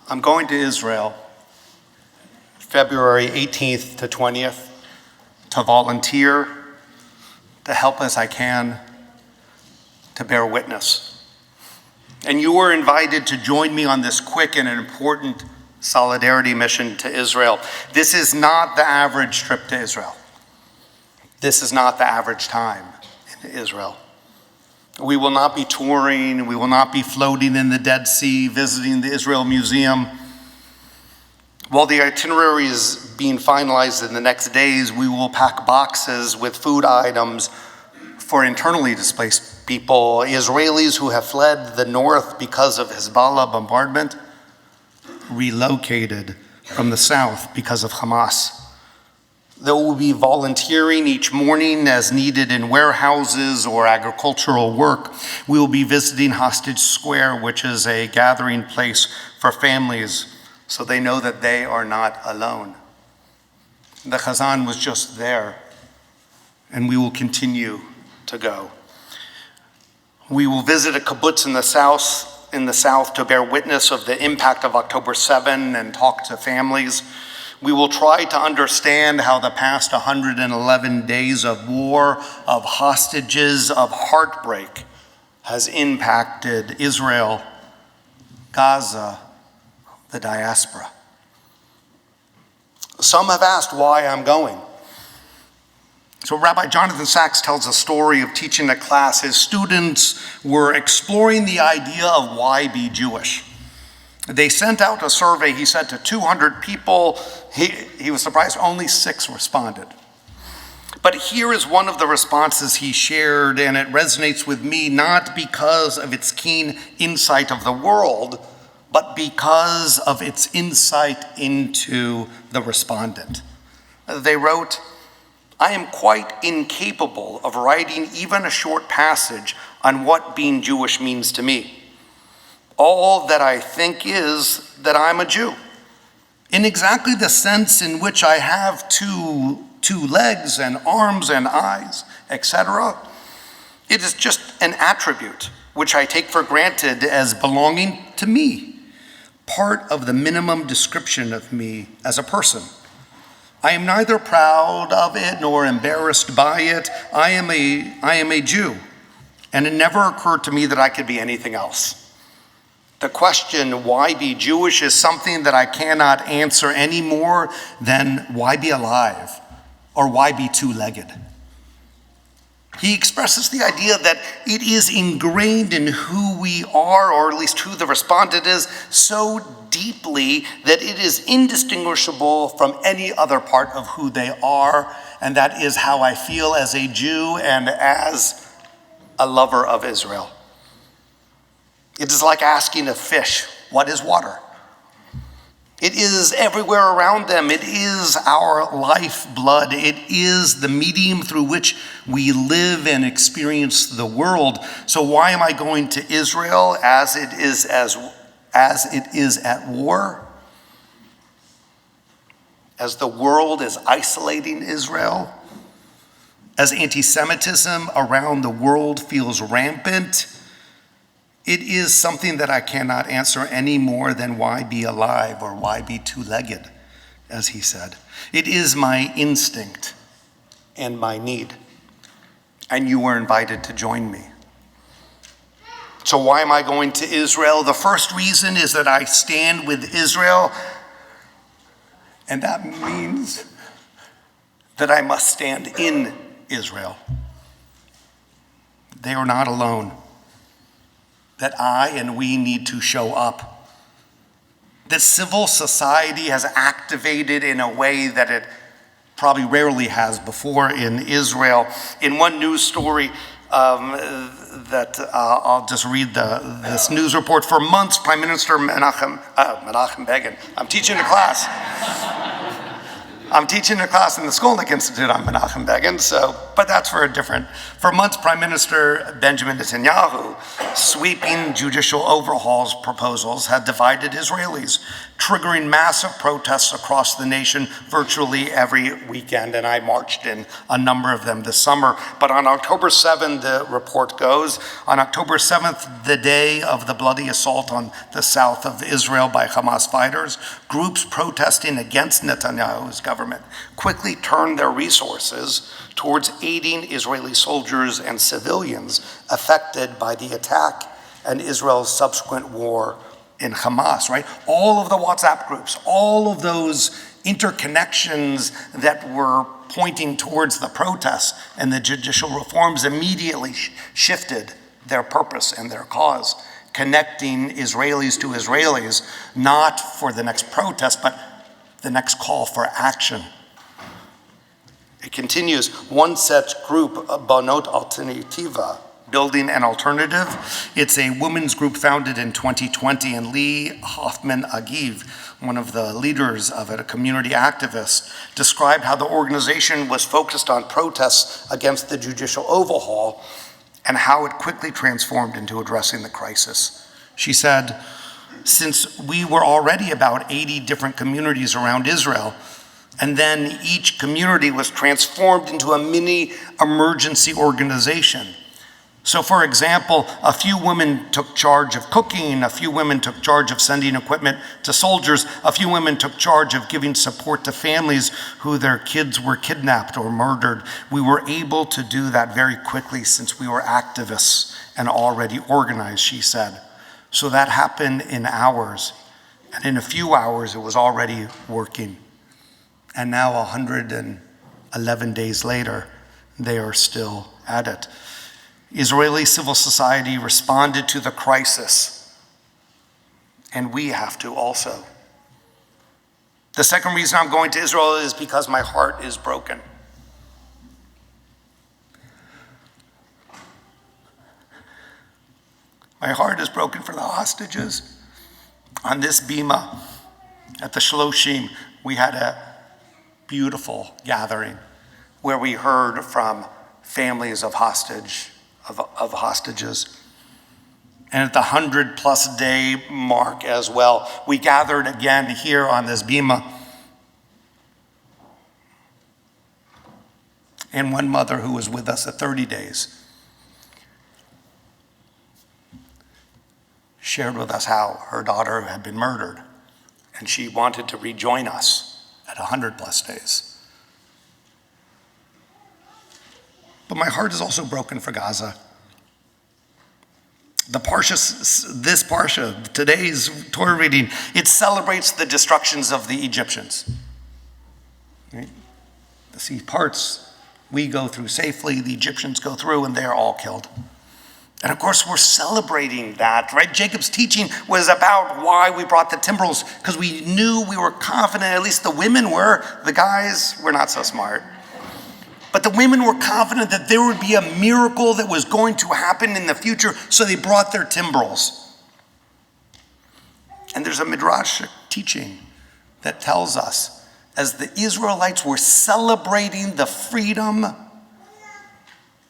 I'm going to Israel February 18th to 20th to volunteer, to help as I can, to bear witness. And you are invited to join me on this quick and important solidarity mission to Israel. This is not the average trip to Israel. This is not the average time in Israel. We will not be touring, we will not be floating in the Dead Sea, visiting the Israel Museum. While the itinerary is being finalized in the next days, we will pack boxes with food items for internally displaced people, Israelis who have fled the north because of Hezbollah bombardment, relocated from the south because of Hamas. There will be volunteering each morning as needed in warehouses or agricultural work. We will be visiting Hostage Square, which is a gathering place for families, so they know that they are not alone. The Chazan was just there, and we will continue to go. We will visit a kibbutz in the south to bear witness of the impact of October 7 and talk to families. We will try to understand how the past 111 days of war, of hostages, of heartbreak has impacted Israel, Gaza, the diaspora. Some have asked why I'm going. So Rabbi Jonathan Sachs tells a story of teaching a class. His students were exploring the idea of why be Jewish. They sent out a survey, he said, to 200 people. He was surprised only 6 responded. But here is one of the responses he shared, and it resonates with me, not because of its keen insight of the world, but because of its insight into the respondent. They wrote, "I am quite incapable of writing even a short passage on what being Jewish means to me. All that I think is that I'm a Jew, in exactly the sense in which I have two legs and arms and eyes, etc. It is just an attribute which I take for granted as belonging to me, part of the minimum description of me as a person. I am neither proud of it nor embarrassed by it. I am a Jew, and it never occurred to me that I could be anything else. The question, why be Jewish, is something that I cannot answer any more than why be alive or why be two-legged." He expresses the idea that it is ingrained in who we are, or at least who the respondent is, so deeply that it is indistinguishable from any other part of who they are, and that is how I feel as a Jew and as a lover of Israel. It is like asking a fish, what is water? It is everywhere around them. It is our lifeblood. It is the medium through which we live and experience the world. So why am I going to Israel as it is at war? As the world is isolating Israel? As anti-Semitism around the world feels rampant? It is something that I cannot answer any more than why be alive or why be two-legged, as he said. It is my instinct and my need, and you were invited to join me. So why am I going to Israel? The first reason is that I stand with Israel, and that means that I must stand in Israel. They are not alone. That I and we need to show up. That civil society has activated in a way that it probably rarely has before in Israel. In one news story I'll just read this news report. For months, Prime Minister Menachem Begin, I'm teaching a class in the Skolnick Institute on Menachem Begin, but that's for months, Prime Minister Benjamin Netanyahu, sweeping judicial overhauls proposals had divided Israelis. triggering massive protests across the nation virtually every weekend, and I marched in a number of them this summer. But on October 7th, the report goes, on October 7th, the day of the bloody assault on the south of Israel by Hamas fighters, groups protesting against Netanyahu's government quickly turned their resources towards aiding Israeli soldiers and civilians affected by the attack and Israel's subsequent war in Hamas, right? All of the WhatsApp groups, all of those interconnections that were pointing towards the protests and the judicial reforms immediately shifted their purpose and their cause, connecting Israelis to Israelis, not for the next protest, but the next call for action. It continues, one such group, Banot Alternativa, Building an Alternative. It's a women's group founded in 2020, and Lee Hoffman Agiv, one of the leaders of it, a community activist, described how the organization was focused on protests against the judicial overhaul and how it quickly transformed into addressing the crisis. She said, since we were already about 80 different communities around Israel, and then each community was transformed into a mini emergency organization. So for example, a few women took charge of cooking, a few women took charge of sending equipment to soldiers, a few women took charge of giving support to families who their kids were kidnapped or murdered. We were able to do that very quickly since we were activists and already organized, she said. So that happened in hours, and in a few hours it was already working. And now 111 days later, they are still at it. Israeli civil society responded to the crisis, and we have to also. The second reason I'm going to Israel is because my heart is broken. My heart is broken for the hostages. On this bima at the Shloshim, we had a beautiful gathering where we heard from families of hostages. And at the 100+ day mark as well, we gathered again here on this bima. And one mother who was with us at 30 days shared with us how her daughter had been murdered, and she wanted to rejoin us at 100+ days. But my heart is also broken for Gaza. The parsha, this parsha, today's Torah reading, it celebrates the destructions of the Egyptians. Right? The sea parts, we go through safely, the Egyptians go through, and they're all killed. And of course, we're celebrating that, right? Jacob's teaching was about why we brought the timbrels, because we knew, we were confident, at least the women were, the guys were not so smart. But the women were confident that there would be a miracle that was going to happen in the future, so they brought their timbrels. And there's a midrash teaching that tells us, as the Israelites were celebrating the freedom,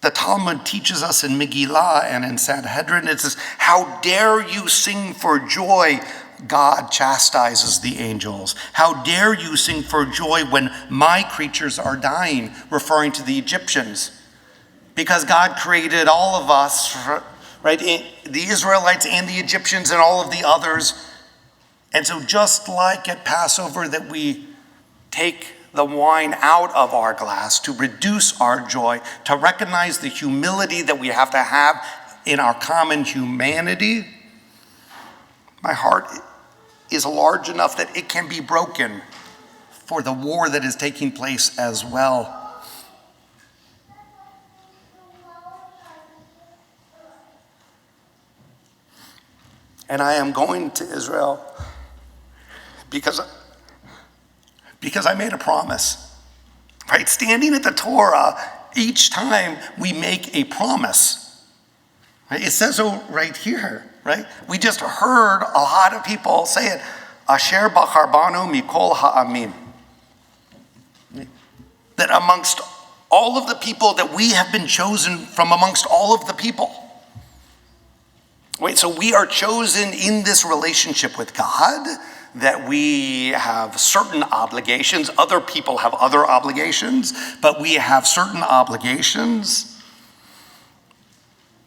the Talmud teaches us in Megillah and in Sanhedrin, it says, how dare you sing for joy? God chastises the angels. How dare you sing for joy when my creatures are dying, referring to the Egyptians. Because God created all of us, right? The Israelites and the Egyptians and all of the others. And so just like at Passover that we take the wine out of our glass to reduce our joy, to recognize the humility that we have to have in our common humanity, my heart is large enough that it can be broken for the war that is taking place as well. And I am going to Israel because I made a promise, right? Standing at the Torah, each time we make a promise, right? It says so right here, right? We just heard a lot of people say it, Asher bacharbanu mikol ha'amim. That amongst all of the people that we have been chosen from amongst all of the people. Wait, so we are chosen in this relationship with God, that we have certain obligations. Other people have other obligations, but we have certain obligations.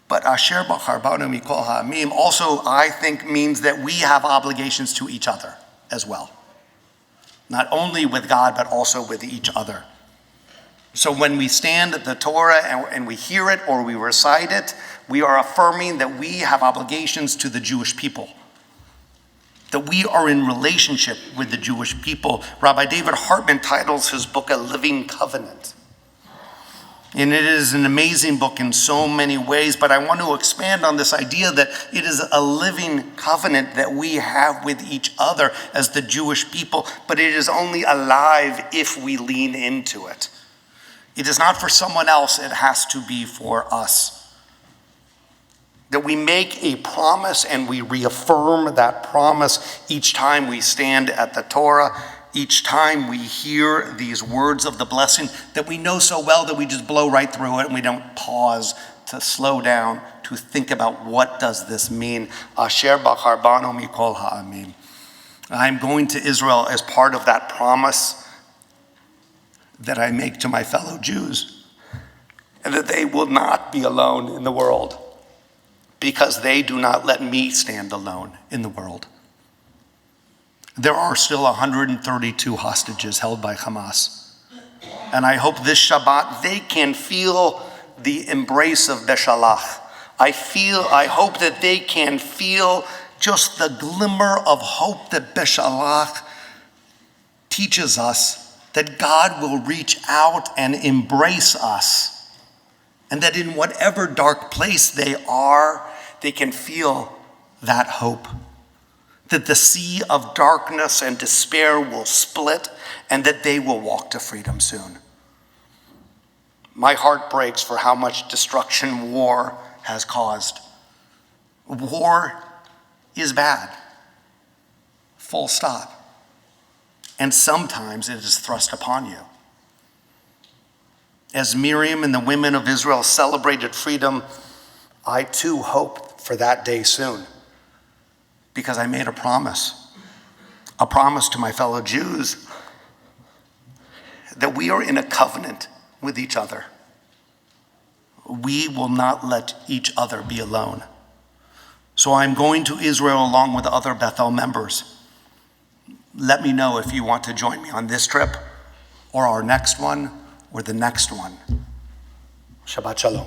But asher b'charbanu mikol ha'amim also, I think, means that we have obligations to each other as well. Not only with God, but also with each other. So when we stand at the Torah and we hear it or we recite it, we are affirming that we have obligations to the Jewish people, that we are in relationship with the Jewish people. Rabbi David Hartman titles his book A Living Covenant. And it is an amazing book in so many ways, but I want to expand on this idea that it is a living covenant that we have with each other as the Jewish people, but it is only alive if we lean into it. It is not for someone else, it has to be for us. That we make a promise and we reaffirm that promise each time we stand at the Torah, each time we hear these words of the blessing that we know so well that we just blow right through it and we don't pause to slow down to think about what does this mean. Asher b'charbanu mikol ha'amim. I'm going to Israel as part of that promise that I make to my fellow Jews, and that they will not be alone in the world because they do not let me stand alone in the world. There are still 132 hostages held by Hamas, and I hope this Shabbat they can feel the embrace of Beshalach. I hope that they can feel just the glimmer of hope that Beshalach teaches us, that God will reach out and embrace us, and that in whatever dark place they are, they can feel that hope, that the sea of darkness and despair will split, and that they will walk to freedom soon. My heart breaks for how much destruction war has caused. War is bad, full stop. And sometimes it is thrust upon you. As Miriam and the women of Israel celebrated freedom, I too hope for that day soon, because I made a promise to my fellow Jews that we are in a covenant with each other. We will not let each other be alone. So I'm going to Israel along with other Bethel members. Let me know if you want to join me on this trip or our next one or the next one. Shabbat Shalom.